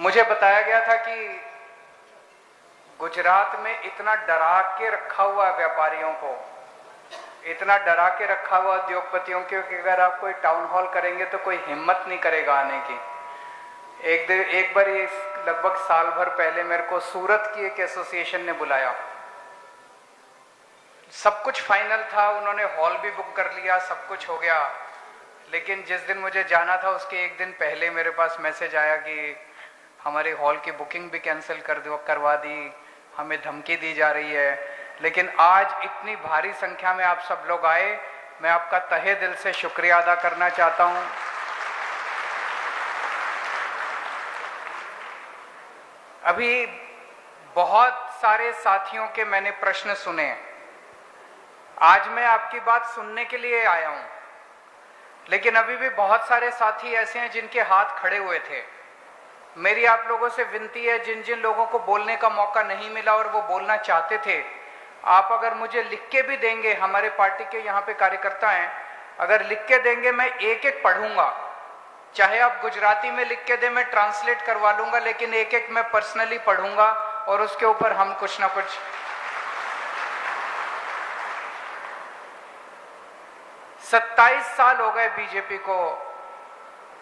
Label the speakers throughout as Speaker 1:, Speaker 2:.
Speaker 1: मुझे बताया गया था कि गुजरात में इतना डरा के रखा हुआ है व्यापारियों को, इतना डरा के रखा हुआ उद्योगपतियों को कि अगर आप कोई टाउन हॉल करेंगे तो कोई हिम्मत नहीं करेगा आने की। एक बार ये लगभग साल भर पहले मेरे को सूरत की एक एसोसिएशन ने बुलाया, सब कुछ फाइनल था, उन्होंने हॉल भी बुक कर लिया, सब कुछ हो गया। लेकिन जिस दिन मुझे जाना था उसके एक दिन पहले मेरे पास मैसेज आया कि हमारे हॉल की बुकिंग भी कैंसिल करवा दी, हमें धमकी दी जा रही है। लेकिन आज इतनी भारी संख्या में आप सब लोग आए, मैं आपका तहे दिल से शुक्रिया अदा करना चाहता हूं। अभी बहुत सारे साथियों के मैंने प्रश्न सुने, आज मैं आपकी बात सुनने के लिए आया हूं, लेकिन अभी भी बहुत सारे साथी ऐसे हैं जिनके हाथ खड़े हुए थे। मेरी आप लोगों से विनती है, जिन जिन लोगों को बोलने का मौका नहीं मिला और वो बोलना चाहते थे, आप अगर मुझे लिख के भी देंगे, हमारे पार्टी के यहाँ पे कार्यकर्ता हैं, अगर लिख के देंगे मैं एक एक पढ़ूंगा, चाहे आप गुजराती में लिख के दें, मैं ट्रांसलेट करवा लूंगा, लेकिन एक एक मैं पर्सनली पढ़ूंगा और उसके ऊपर हम कुछ ना कुछ। 27 साल हो गए बीजेपी को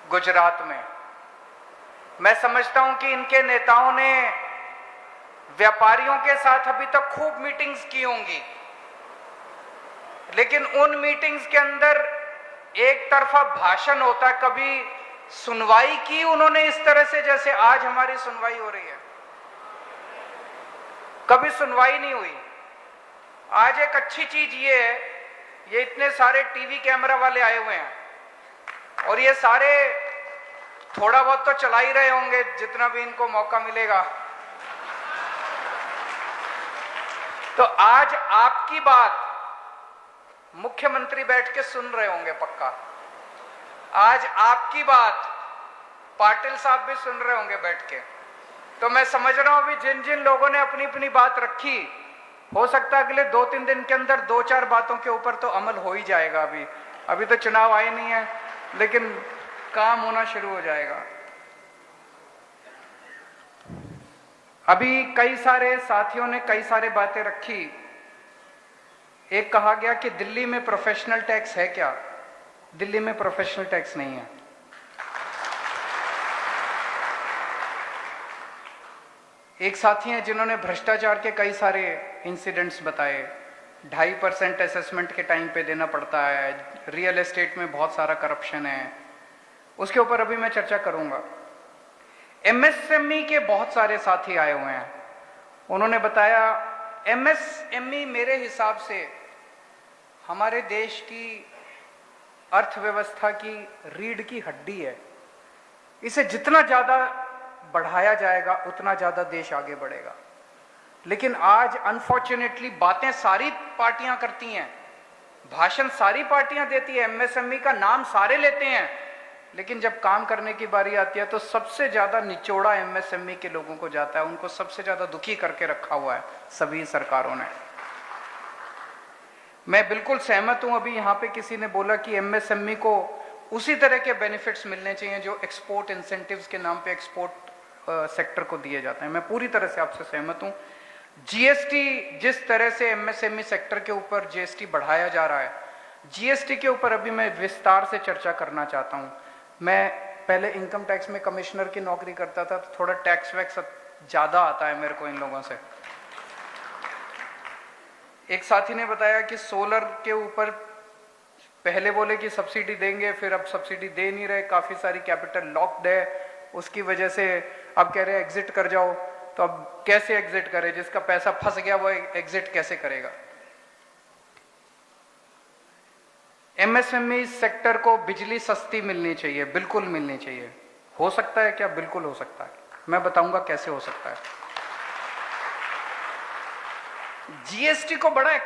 Speaker 1: गुजरात में। मैं समझता हूं कि इनके नेताओं ने व्यापारियों के साथ अभी तक खूब मीटिंग्स की होंगी, लेकिन उन मीटिंग्स के अंदर एक तरफा भाषण होता है। कभी सुनवाई की उन्होंने इस तरह से जैसे आज हमारी सुनवाई हो रही है? कभी सुनवाई नहीं हुई। आज एक अच्छी चीज ये है, ये इतने सारे टीवी कैमरा वाले आए हुए हैं और ये सारे थोड़ा बहुत तो चला ही रहे होंगे जितना भी इनको मौका मिलेगा। तो आज आपकी बात मुख्यमंत्री बैठ के सुन रहे होंगे पक्का, आज आपकी बात पाटिल साहब भी सुन रहे होंगे बैठ के। तो मैं समझ रहा हूं अभी जिन जिन लोगों ने अपनी अपनी बात रखी, हो सकता है अगले 2-3 दिन के अंदर 2-4 बातों के ऊपर तो अमल हो ही जाएगा। अभी तो चुनाव आए नहीं है, लेकिन काम होना शुरू हो जाएगा। अभी कई सारे साथियों ने कई सारे बातें रखी। एक कहा गया कि दिल्ली में प्रोफेशनल टैक्स है क्या? दिल्ली में प्रोफेशनल टैक्स नहीं है। एक साथी हैं जिन्होंने भ्रष्टाचार के कई सारे इंसिडेंट्स बताए। 2.5% असेसमेंट के टाइम पे देना पड़ता है, रियल एस्टेट में बहुत सारा करप्शन है, उसके ऊपर अभी मैं चर्चा करूंगा। एमएसएमई के बहुत सारे साथी आए हुए हैं, उन्होंने बताया एमएसएमई मेरे हिसाब से हमारे देश की अर्थव्यवस्था की रीढ़ की हड्डी है। इसे जितना ज्यादा बढ़ाया जाएगा उतना ज्यादा देश आगे बढ़ेगा। लेकिन आज अनफॉर्चुनेटली बातें सारी पार्टियां करती हैं, भाषण सारी पार्टियां देती है, एमएसएमई का नाम सारे लेते हैं, लेकिन जब काम करने की बारी आती है तो सबसे ज्यादा निचोड़ा एमएसएमई के लोगों को जाता है। उनको सबसे ज्यादा दुखी करके रखा हुआ है सभी सरकारों ने। मैं बिल्कुल सहमत हूं। अभी यहां पे किसी ने बोला कि एमएसएमई को उसी तरह के बेनिफिट्स मिलने चाहिए जो एक्सपोर्ट इंसेंटिव्स के नाम पे एक्सपोर्ट सेक्टर को दिए जाते हैं। मैं पूरी तरह से आपसे सहमत हूं। जीएसटी, जिस तरह से एमएसएमई सेक्टर के ऊपर जीएसटी बढ़ाया जा रहा है, जीएसटी के ऊपर अभी मैं विस्तार से चर्चा करना चाहता हूं। मैं पहले इनकम टैक्स में कमिश्नर की नौकरी करता था, तो थोड़ा टैक्स वैक्स ज्यादा आता है मेरे को इन लोगों से। एक साथी ने बताया कि सोलर के ऊपर पहले बोले कि सब्सिडी देंगे, फिर अब सब्सिडी दे नहीं रहे, काफी सारी कैपिटल लॉक्ड है, उसकी वजह से अब कह रहे हैं एग्जिट कर जाओ। तो अब कैसे एग्जिट करे? जिसका पैसा फंस गया वो एग्जिट कैसे करेगा? एमएसएमई सेक्टर को बिजली सस्ती मिलनी चाहिए, बिल्कुल मिलनी चाहिए। हो सकता है क्या? बिल्कुल हो सकता है। मैं बताऊंगा कैसे हो सकता है। जीएसटी को बड़ा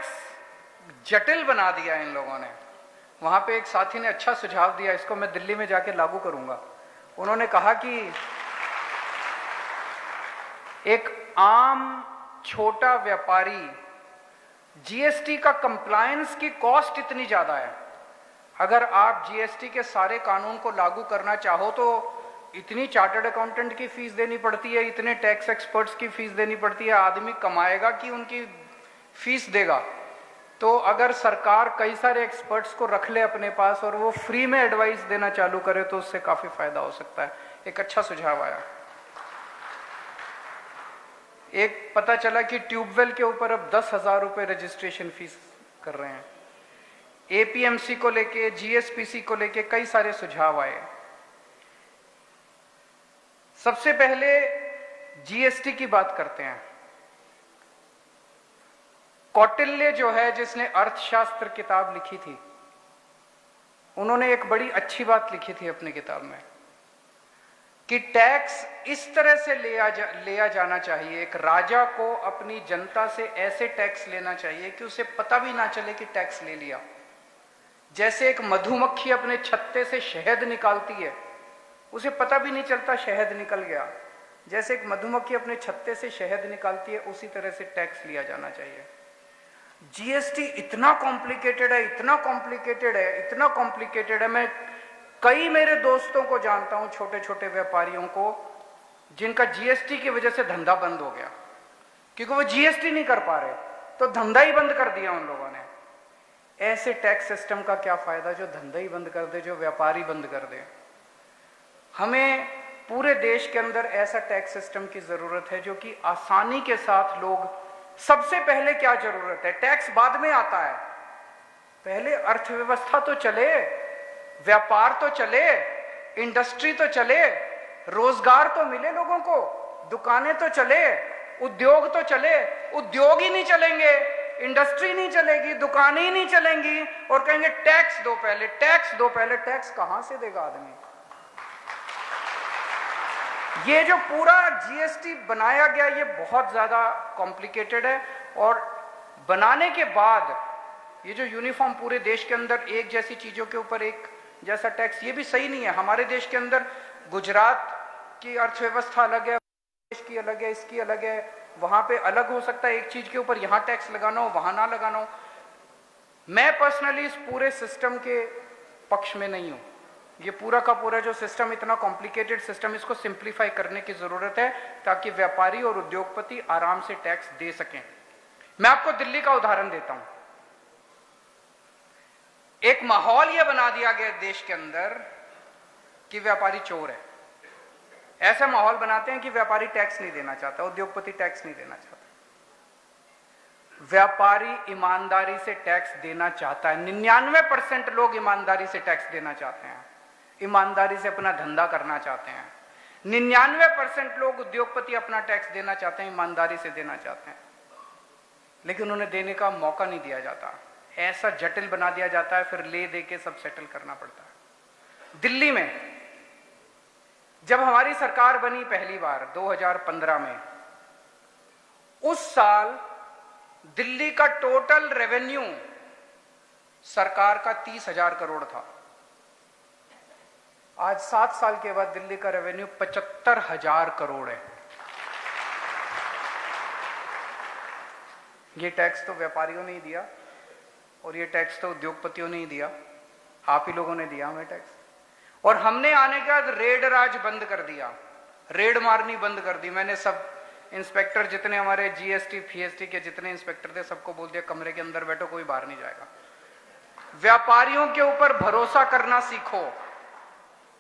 Speaker 1: जटिल बना दिया इन लोगों ने। वहां पे एक साथी ने अच्छा सुझाव दिया, इसको मैं दिल्ली में जाके लागू करूंगा। उन्होंने कहा कि एक आम छोटा व्यापारी, जीएसटी का कंप्लायंस की कॉस्ट इतनी ज्यादा है, अगर आप जीएसटी के सारे कानून को लागू करना चाहो तो इतनी चार्टर्ड अकाउंटेंट की फीस देनी पड़ती है, इतने टैक्स एक्सपर्ट्स की फीस देनी पड़ती है, आदमी कमाएगा कि उनकी फीस देगा? तो अगर सरकार कई सारे एक्सपर्ट्स को रख ले अपने पास और वो फ्री में एडवाइस देना चालू करे तो उससे काफी फायदा हो सकता है। एक अच्छा सुझाव आया। एक पता चला कि ट्यूबवेल के ऊपर अब 10,000 रुपए रजिस्ट्रेशन फीस कर रहे हैं। एपीएमसी को लेके, जीएसपीसी को लेके कई सारे सुझाव आए। सबसे पहले जीएसटी की बात करते हैं। कौटिल्य जो है, जिसने अर्थशास्त्र किताब लिखी थी, उन्होंने एक बड़ी अच्छी बात लिखी थी अपनी किताब में कि टैक्स इस तरह से लिया जाना चाहिए। एक राजा को अपनी जनता से ऐसे टैक्स लेना चाहिए कि उसे पता भी ना चले कि टैक्स ले लिया। जैसे एक मधुमक्खी अपने छत्ते से शहद निकालती है, उसे पता भी नहीं चलता शहद निकल गया। जैसे एक मधुमक्खी अपने छत्ते से शहद निकालती है, उसी तरह से टैक्स लिया जाना चाहिए। जीएसटी इतना कॉम्प्लिकेटेड है, इतना कॉम्प्लिकेटेड है, इतना कॉम्प्लिकेटेड है। मैं कई मेरे दोस्तों को जानता हूं, छोटे छोटे व्यापारियों को, जिनका जीएसटी की वजह से धंधा बंद हो गया, क्योंकि वो जीएसटी नहीं कर पा रहे, तो धंधा ही बंद कर दिया उन लोगों ने। ऐसे टैक्स सिस्टम का क्या फायदा जो धंधा ही बंद कर दे, जो व्यापारी बंद कर दे। हमें पूरे देश के अंदर ऐसा टैक्स सिस्टम की जरूरत है जो कि आसानी के साथ लोग, सबसे पहले क्या जरूरत है? टैक्स बाद में आता है, पहले अर्थव्यवस्था तो चले, व्यापार तो चले, इंडस्ट्री तो चले, रोजगार तो मिले लोगों को, दुकानें तो चले, उद्योग तो चले। उद्योग ही नहीं चलेंगे, इंडस्ट्री नहीं चलेगी, दुकानें ही नहीं चलेंगी और कहेंगे टैक्स दो पहले, टैक्स दो पहले। टैक्स कहां से देगा आदमी? ये जो पूरा जीएसटी बनाया गया, ये बहुत ज्यादा कॉम्प्लिकेटेड है। और बनाने के बाद ये जो यूनिफॉर्म पूरे देश के अंदर एक जैसी चीजों के ऊपर एक जैसा टैक्स, ये भी सही नहीं है। हमारे देश के अंदर गुजरात की अर्थव्यवस्था अलग है, देश की अलग है, इसकी अलग है, वहां पे अलग हो सकता है एक चीज के ऊपर, यहां टैक्स लगाना हो, वहां ना लगाना हो। मैं पर्सनली इस पूरे सिस्टम के पक्ष में नहीं हूं। ये पूरा का पूरा जो सिस्टम, इतना कॉम्प्लिकेटेड सिस्टम, इसको सिंप्लीफाई करने की जरूरत है ताकि व्यापारी और उद्योगपति आराम से टैक्स दे सकें। मैं आपको दिल्ली का उदाहरण देता हूं। एक माहौल यह बना दिया गया देश के अंदर कि व्यापारी चोर है। ऐसा माहौल बनाते हैं कि व्यापारी टैक्स नहीं देना चाहता, उद्योगपति टैक्स नहीं देना चाहता। व्यापारी ईमानदारी से टैक्स देना चाहता है। 99% लोग ईमानदारी से टैक्स देना चाहते हैं, ईमानदारी से अपना धंधा करना चाहते हैं। 99% लोग उद्योगपति अपना टैक्स देना चाहते हैं, ईमानदारी से देना चाहते हैं, लेकिन उन्हें देने का मौका नहीं दिया जाता। ऐसा जटिल बना दिया जाता है, फिर ले दे के सब सेटल करना पड़ता है। दिल्ली में जब हमारी सरकार बनी पहली बार 2015 में, उस साल दिल्ली का टोटल रेवेन्यू सरकार का 30,000 करोड़ था। आज 7 साल के बाद दिल्ली का रेवेन्यू 75,000 करोड़ है। ये टैक्स तो व्यापारियों ने ही दिया और ये टैक्स तो उद्योगपतियों ने ही दिया, आप ही लोगों ने दिया हमें टैक्स। और हमने आने के बाद रेड राज बंद कर दिया, रेड मारनी बंद कर दी। मैंने सब इंस्पेक्टर, जितने हमारे जीएसटी पीएसटी के जितने इंस्पेक्टर थे, सबको बोल दिया कमरे के अंदर बैठो, कोई बाहर नहीं जाएगा। व्यापारियों के ऊपर भरोसा करना सीखो,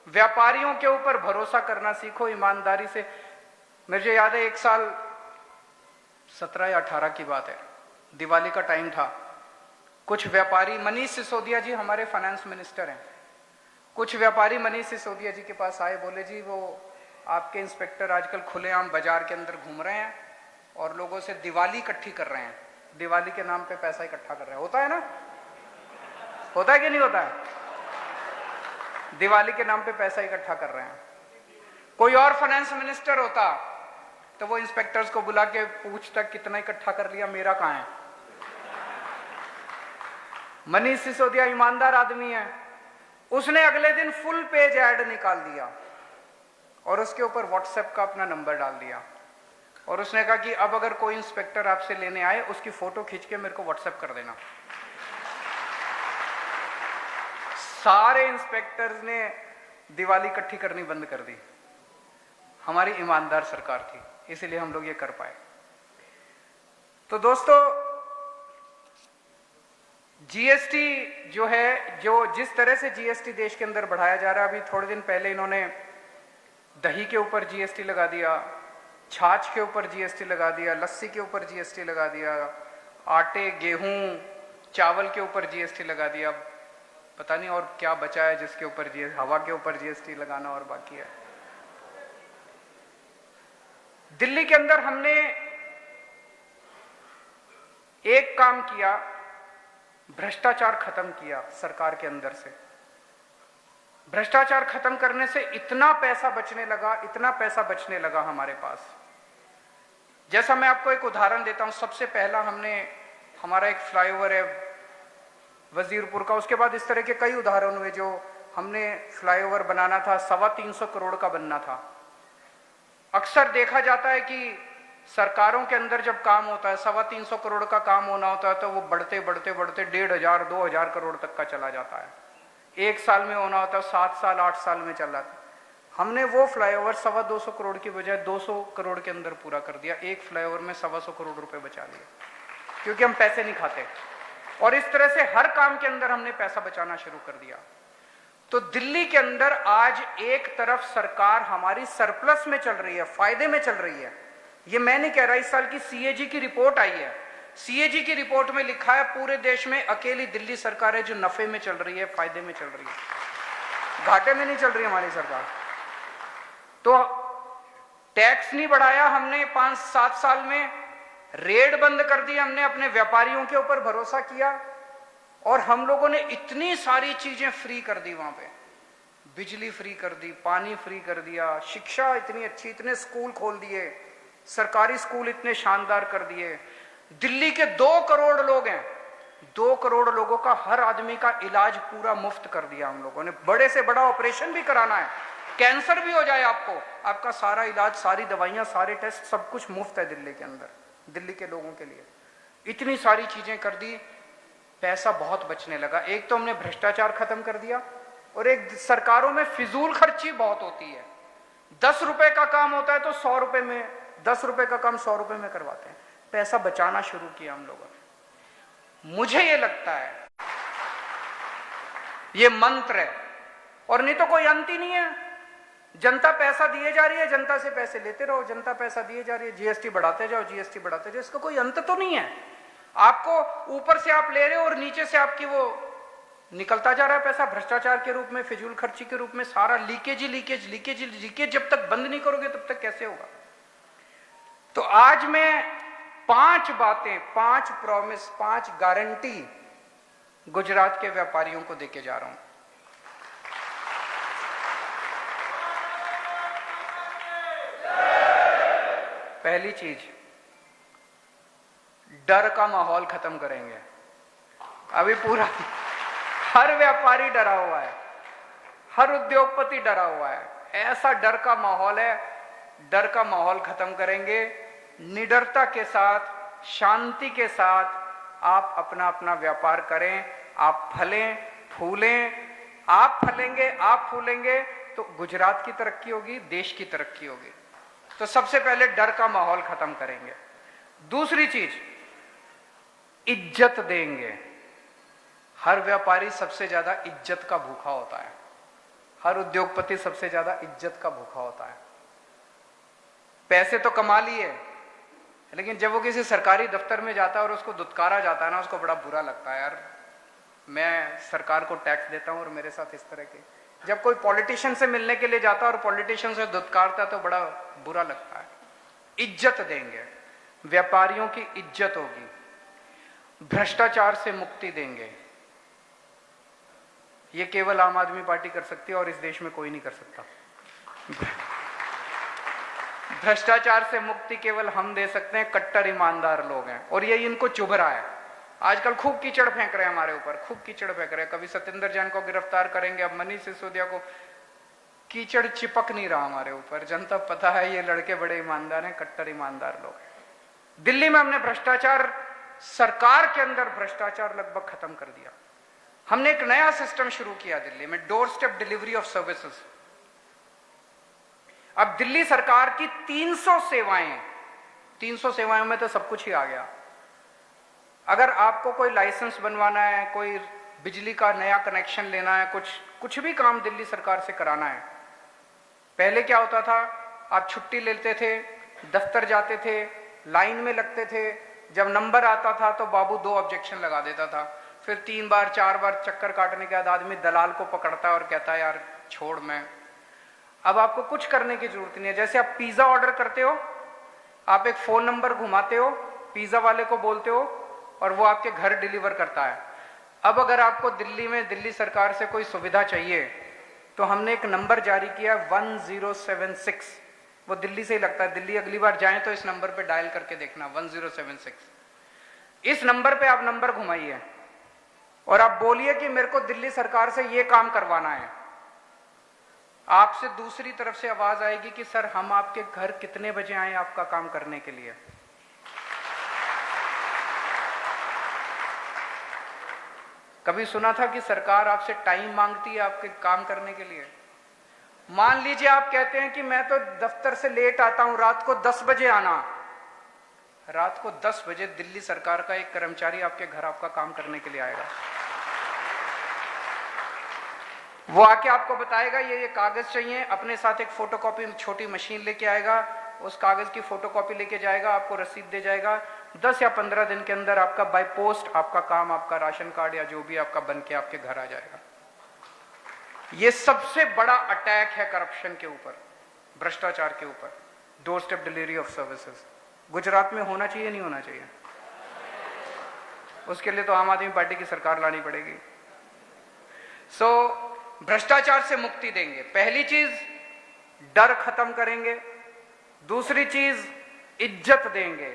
Speaker 1: व्यापारियों के ऊपर भरोसा करना सीखो, ईमानदारी से। मुझे याद है, एक साल 17 या 18 की बात है, दिवाली का टाइम था। कुछ व्यापारी, मनीष सिसोदिया जी हमारे फाइनेंस मिनिस्टर हैं, कुछ व्यापारी मनीष सिसोदिया जी के पास आए, बोले जी वो आपके इंस्पेक्टर आजकल खुलेआम बाजार के अंदर घूम रहे हैं और लोगों से दिवाली इकट्ठी कर रहे हैं, दिवाली के नाम पे पैसा इकट्ठा कर रहे हैं। होता है ना, होता है कि नहीं होता है? दिवाली के नाम पे पैसा इकट्ठा कर रहे हैं। कोई और फाइनेंस मिनिस्टर होता तो वो इंस्पेक्टर्स को बुला के पूछता कितना इकट्ठा कर लिया, मेरा कहां है। मनीष सिसोदिया ईमानदार आदमी है, उसने अगले दिन फुल पेज ऐड निकाल दिया और उसके ऊपर व्हाट्सएप का अपना नंबर डाल दिया और उसने कहा कि अब अगर कोई इंस्पेक्टर आपसे लेने आए, उसकी फोटो खींच के मेरे को व्हाट्सएप कर देना। सारे इंस्पेक्टर्स ने दिवाली इकट्ठी करनी बंद कर दी। हमारी ईमानदार सरकार थी, इसीलिए हम लोग ये कर पाए। तो दोस्तों, जीएसटी जो है, जो जिस तरह से जीएसटी देश के अंदर बढ़ाया जा रहा है, अभी थोड़े दिन पहले इन्होंने दही के ऊपर जीएसटी लगा दिया, छाछ के ऊपर जीएसटी लगा दिया, लस्सी के ऊपर जीएसटी लगा दिया, आटे, गेहूं, चावल के ऊपर जीएसटी लगा दिया। पता नहीं और क्या बचा है जिसके ऊपर जीएसटी, हवा के ऊपर जीएसटी लगाना और बाकी है। दिल्ली के अंदर हमने एक काम किया, भ्रष्टाचार खत्म किया सरकार के अंदर से। भ्रष्टाचार खत्म करने से इतना पैसा बचने लगा, इतना पैसा बचने लगा हमारे पास। जैसा मैं आपको एक उदाहरण देता हूं, सबसे पहला हमारा एक फ्लाईओवर है वजीरपुर का, उसके बाद इस तरह के कई उदाहरण हुए जो हमने फ्लाईओवर बनाना था, 325 करोड़ का बनना था। अक्सर देखा जाता है कि सरकारों के अंदर जब काम होता है, 325 करोड़ का काम होना होता है, तो वो बढ़ते बढ़ते बढ़ते 1,500 2,000 करोड़ तक का चला जाता है। एक साल में होना होता है, 7 साल 8 साल में चल जाता है। हमने वो फ्लाईओवर 225 करोड़ की बजाय 200 करोड़ के अंदर पूरा कर दिया। एक फ्लाईओवर में 125 करोड़ रुपए बचा लिए, क्योंकि हम पैसे नहीं खाते। और इस तरह से हर काम के अंदर हमने पैसा बचाना शुरू कर दिया। तो दिल्ली के अंदर आज एक तरफ सरकार हमारी सरप्लस में चल रही है, फायदे में चल रही है। ये मैं नहीं कह रहा, इस साल की सीएजी की रिपोर्ट आई है। सीएजी की रिपोर्ट में लिखा है पूरे देश में अकेली दिल्ली सरकार है जो नफे में चल रही है, फायदे में चल रही है, घाटे में नहीं चल रही हमारी सरकार। तो टैक्स नहीं बढ़ाया हमने 5-7 साल में, रेड बंद कर दी हमने, अपने व्यापारियों के ऊपर भरोसा किया और हम लोगों ने इतनी सारी चीजें फ्री कर दी वहां पे। बिजली फ्री कर दी, पानी फ्री कर दिया, शिक्षा इतनी अच्छी, इतने स्कूल खोल दिए, सरकारी स्कूल इतने शानदार कर दिए। दिल्ली के 2 करोड़ लोग हैं, 2 करोड़ लोगों का हर आदमी का इलाज पूरा मुफ्त कर दिया हम लोगों ने। बड़े से बड़ा ऑपरेशन भी कराना है, कैंसर भी हो जाए आपको, आपका सारा इलाज, सारी दवाइयां, सारे टेस्ट, सब कुछ मुफ्त है दिल्ली के अंदर, दिल्ली के लोगों के लिए। इतनी सारी चीजें कर दी, पैसा बहुत बचने लगा। एक तो हमने भ्रष्टाचार खत्म कर दिया, और एक सरकारों में फिजूल खर्ची बहुत होती है। 10 रुपए का काम होता है तो 100 रुपए में, 10 रुपए का काम 100 रुपए में करवाते हैं। पैसा बचाना शुरू किया हम लोगों ने। मुझे ये लगता है ये मंत्र है, और नहीं तो कोई अंत ही नहीं है। जनता पैसा दिए जा रही है, जनता से पैसे लेते रहो, जनता पैसा दिए जा रही है, जीएसटी बढ़ाते जाओ, जीएसटी बढ़ाते जाओ, इसका कोई अंत तो नहीं है। आपको ऊपर से आप ले रहे हो और नीचे से आपकी वो निकलता जा रहा है पैसा, भ्रष्टाचार के रूप में, फिजूल खर्ची के रूप में, सारा लीकेज ही लीकेज, लीकेज ही लीकेज। जब तक बंद नहीं करोगे तब तक कैसे होगा। तो आज मैं 5 बातें, 5 प्रॉमिस, 5 गारंटी गुजरात के व्यापारियों को देके जा रहा हूं। पहली चीज, डर का माहौल खत्म करेंगे। अभी पूरा हर व्यापारी डरा हुआ है, हर उद्योगपति डरा हुआ है, ऐसा डर का माहौल है। डर का माहौल खत्म करेंगे। निडरता के साथ, शांति के साथ आप अपना अपना व्यापार करें। आप फलें फूलें, आप फलेंगे, आप फूलेंगे तो गुजरात की तरक्की होगी, देश की तरक्की होगी। तो सबसे पहले डर का माहौल खत्म करेंगे। दूसरी चीज, इज्जत देंगे। हर व्यापारी सबसे ज्यादा इज्जत का भूखा होता है, हर उद्योगपति सबसे ज्यादा इज्जत का भूखा होता है। पैसे तो कमा लिए, लेकिन जब वो किसी सरकारी दफ्तर में जाता है और उसको दुत्कारा जाता है ना, उसको बड़ा बुरा लगता है। यार, मैं सरकार को टैक्स देता हूं और मेरे साथ इस तरह के। जब कोई पॉलिटिशियन से मिलने के लिए जाता है और पॉलिटिशियन से दुत्कारता है तो बड़ा बुरा लगता है। इज्जत देंगे, व्यापारियों की इज्जत होगी, भ्रष्टाचार से मुक्ति देंगे। ये केवल आम आदमी पार्टी कर सकती है और इस देश में कोई नहीं कर सकता। भ्रष्टाचार से मुक्ति केवल हम दे सकते हैं, कट्टर ईमानदार लोग हैं, और ये इनको चुभ रहा है। आजकल खूब कीचड़ फेंक रहे हैं हमारे ऊपर, खूब कीचड़ फेंक रहे हैं। कभी सत्येंद्र जैन को गिरफ्तार करेंगे, अब मनीष सिसोदिया को। कीचड़ चिपक नहीं रहा हमारे ऊपर। जनता पता है ये लड़के बड़े ईमानदार हैं, कट्टर ईमानदार लोग हैं। दिल्ली में हमने भ्रष्टाचार, सरकार के अंदर भ्रष्टाचार लगभग खत्म कर दिया। हमने एक नया सिस्टम शुरू किया दिल्ली में, door step delivery of services. अब दिल्ली सरकार की 300 सेवाएं, 300 सेवाओं में तो सब कुछ ही आ गया। अगर आपको कोई लाइसेंस बनवाना है, कोई बिजली का नया कनेक्शन लेना है, कुछ भी काम दिल्ली सरकार से कराना है, पहले क्या होता था, आप छुट्टी लेते थे, दफ्तर जाते थे, लाइन में लगते थे, जब नंबर आता था तो बाबू 2 ऑब्जेक्शन लगा देता था, फिर 3 बार 4 बार चक्कर काटने के बाद आदमी दलाल को पकड़ता है और कहता है यार छोड़ मैं। अब आपको कुछ करने की जरूरत नहीं है। जैसे आप पिज्जा ऑर्डर करते हो, आप एक फोन नंबर घुमाते हो, पिज्जा वाले को बोलते हो और वो आपके घर डिलीवर करता है। अब अगर आपको दिल्ली में दिल्ली सरकार से कोई सुविधा चाहिए तो हमने एक नंबर जारी किया 1076, वो दिल्ली से ही लगता है। दिल्ली अगली बार जाएं तो इस नंबर पे डायल करके देखना 1076। इस नंबर पे आप नंबर घुमाइए और आप बोलिए कि मेरे को दिल्ली सरकार से ये काम करवाना है। आपसे दूसरी तरफ से आवाज आएगी कि सर हम आपके घर कितने बजे आए आपका काम करने के लिए। कभी सुना था कि सरकार आपसे टाइम मांगती है आपके काम करने के लिए? मान लीजिए आप कहते हैं कि मैं तो दफ्तर से लेट आता हूं, रात को 10 बजे आना। रात को 10 बजे दिल्ली सरकार का एक कर्मचारी आपके घर आपका काम करने के लिए आएगा। वो आके आपको बताएगा ये कागज चाहिए, अपने साथ एक फोटोकॉपी छोटी मशीन लेके आएगा, उस कागज की फोटोकॉपी लेके जाएगा, आपको रसीद दे जाएगा। 10 या 15 दिन के अंदर आपका बाय पोस्ट आपका काम, आपका राशन कार्ड या जो भी आपका बन के आपके घर आ जाएगा। ये सबसे बड़ा अटैक है करप्शन के ऊपर, भ्रष्टाचार के ऊपर, door step delivery of services. Gujarat में होना चाहिए, नहीं होना चाहिए? उसके लिए तो आम आदमी पार्टी की सरकार लानी पड़ेगी। भ्रष्टाचार से मुक्ति देंगे। पहली चीज डर खत्म करेंगे, दूसरी चीज इज्जत देंगे,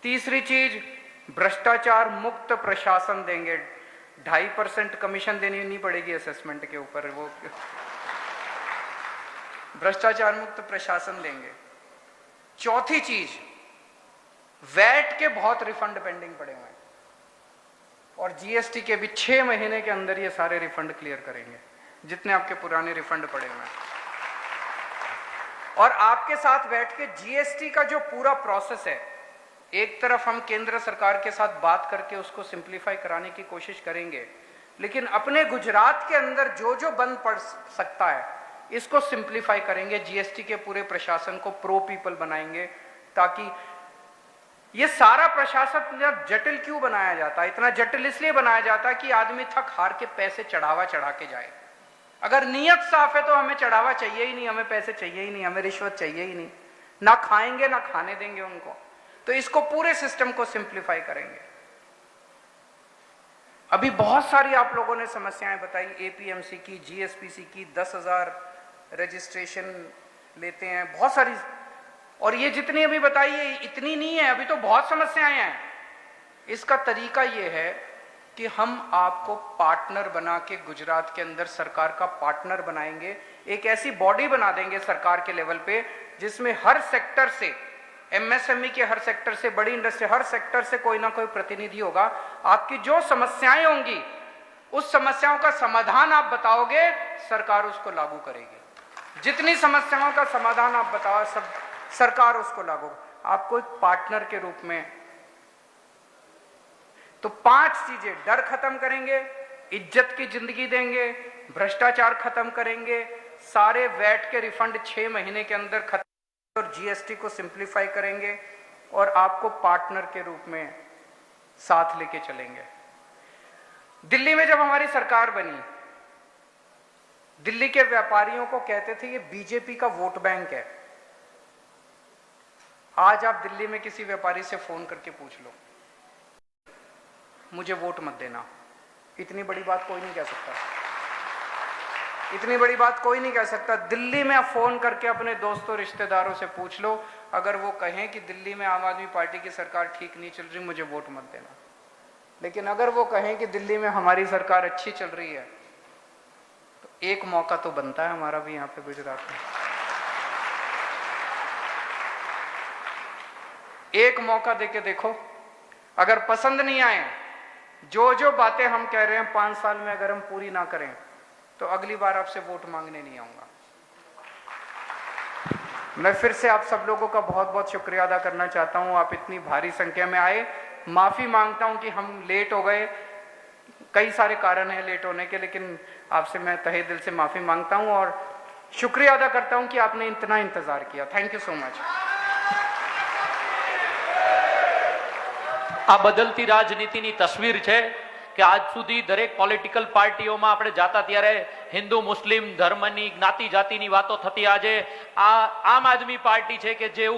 Speaker 1: तीसरी चीज भ्रष्टाचार मुक्त प्रशासन देंगे। 2.5% कमीशन देनी नहीं पड़ेगी असेसमेंट के ऊपर, वो भ्रष्टाचार मुक्त प्रशासन देंगे। चौथी चीज, वैट के बहुत रिफंड पेंडिंग पड़े हुए हैं और जीएसटी के भी 6 महीने के अंदर ये सारे रिफंड क्लियर करेंगे, जितने आपके पुराने रिफंड पड़े हुए हैं। और आपके साथ बैठ के जीएसटी का जो पूरा प्रोसेस है, एक तरफ हम केंद्र सरकार के साथ बात करके उसको सिंप्लीफाई कराने की कोशिश करेंगे, लेकिन अपने गुजरात के अंदर जो जो बंद पड़ सकता है इसको सिंप्लीफाई करेंगे। जीएसटी के पूरे प्रशासन को प्रो पीपल बनाएंगे, ताकि ये सारा प्रशासन जटिल क्यों बनाया जाता है? इतना जटिल इसलिए बनाया जाता है कि आदमी थक हार के पैसे चढ़ावा चढ़ा के जाए। अगर नीयत साफ है तो हमें चढ़ावा चाहिए ही नहीं, हमें पैसे चाहिए ही नहीं, हमें रिश्वत चाहिए ही नहीं, ना खाएंगे ना खाने देंगे उनको। तो इसको पूरे सिस्टम को सिंप्लीफाई करेंगे। अभी बहुत सारी आप लोगों ने समस्याएं बताई, एपीएमसी की, जीएसपीसी की, 10,000 रजिस्ट्रेशन लेते हैं, बहुत सारी। और ये जितनी अभी बताई है इतनी नहीं है, अभी तो बहुत समस्याएं हैं। इसका तरीका ये है कि हम आपको पार्टनर बना के गुजरात के अंदर सरकार का पार्टनर बनाएंगे। एक ऐसी बॉडी बना देंगे सरकार के लेवल पे जिसमें हर सेक्टर से, एमएसएमई के हर सेक्टर से, बड़ी इंडस्ट्री, हर सेक्टर से कोई ना कोई प्रतिनिधि होगा। आपकी जो समस्याएं होंगी उस समस्याओं का समाधान आप बताओगे, सरकार उसको लागू करेगी। जितनी समस्याओं का समाधान आप बताओ, सब सरकार उसको लागू। आपको एक पार्टनर के रूप में। तो 5 चीजें, डर खत्म करेंगे, इज्जत की जिंदगी देंगे, भ्रष्टाचार खत्म करेंगे, सारे वैट के रिफंड 6 महीने के अंदर खत्म, और जीएसटी को सिंप्लीफाई करेंगे, और आपको पार्टनर के रूप में साथ लेके चलेंगे। दिल्ली में जब हमारी सरकार बनी, दिल्ली के व्यापारियों को कहते थे ये बीजेपी का वोट बैंक है। आज आप दिल्ली में किसी व्यापारी से फोन करके पूछ लो, मुझे वोट मत देना। इतनी बड़ी बात कोई नहीं कह सकता, इतनी बड़ी बात कोई नहीं कह सकता। दिल्ली में आप फोन करके अपने दोस्तों रिश्तेदारों से पूछ लो, अगर वो कहें कि दिल्ली में आम आदमी पार्टी की सरकार ठीक नहीं चल रही, मुझे वोट मत देना। लेकिन अगर वो कहें कि दिल्ली में हमारी सरकार अच्छी चल रही है, तो एक मौका तो बनता है हमारा भी यहाँ पे गुजरात में। एक मौका देके देखो, अगर पसंद नहीं आए, जो जो बातें हम कह रहे हैं 5 साल में अगर हम पूरी ना करें, तो अगली बार आपसे वोट मांगने नहीं आऊंगा। मैं फिर से आप सब लोगों का बहुत बहुत शुक्रिया अदा करना चाहता हूं। आप इतनी भारी संख्या में आए। माफ़ी मांगता हूं कि हम लेट हो गए, कई सारे कारण हैं लेट होने के, लेकिन आपसे मैं तहे दिल से माफ़ी मांगता हूं और शुक्रिया अदा करता हूं कि आपने इतना इंतज़ार किया। Thank you so much.
Speaker 2: આ બદલતી રાજનીતિની તસવીર છે કે આજ સુધી દરેક પોલિટિકલ પાર્ટીઓમાં આપણે જાતા ત્યારે હિન્દુ મુસ્લિમ ધર્મની જ્ઞાતિ જાતિની વાતો થતી, આજે આ આમ આદમી પાર્ટી છે કે જે